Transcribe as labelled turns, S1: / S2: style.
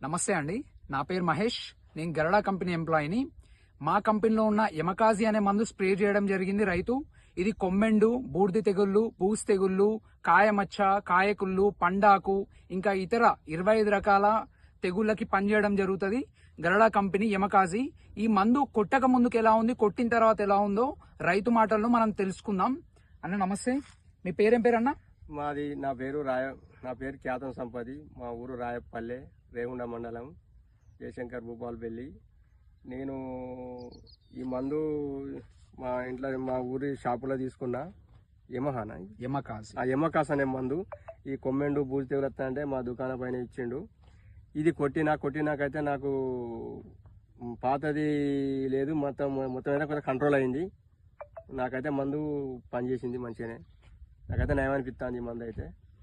S1: నమస్తే అండి, నా పేరు మహేష్. నేను గరడా కంపెనీ ఎంప్లాయీని. మా కంపెనీలో ఉన్న ఎమకాజీ అనే మందు స్ప్రే చేయడం జరిగింది రైతు. ఇది కొమ్మెండు, బూడిద తెగుళ్ళు, బూస్ తెగుళ్ళు, కాయమచ్చ, కాయకుళ్ళు, పండాకు ఇంకా ఇతర 25 రకాల తెగుళ్ళకి పనిచేయడం జరుగుతుంది. గరడా కంపెనీ ఎమకాజీ. ఈ మందు కొట్టక ముందుకు ఎలా ఉంది, కొట్టిన తర్వాత ఎలా ఉందో రైతు మాటల్లో మనం తెలుసుకుందాం. అన్న నమస్తే, మీ పేరేం పేరు అన్న?
S2: నా పేరు ఖ్యాతం సంపది. మా ఊరు రాయపల్లె, రేగుండ మండలం, జయశంకర్ భూపాలపల్లి. నేను ఈ మందు మా ఇంట్లో మా ఊరి షాపులో తీసుకున్నా. ఎమకాస్ అనే మందు. ఈ కొమ్మెండు బూజు తెగులత్తా అంటే మా దుకాణం పైన ఇచ్చిండు. ఇది కొట్టినాకైతే నాకు పాతది లేదు, మొత్తం అయితే కొంచెం కంట్రోల్ అయింది. నాకైతే మందు పనిచేసింది మంచిగానే. నాకైతే నయం అనిపిస్తుంది ఈ మందు అయితే.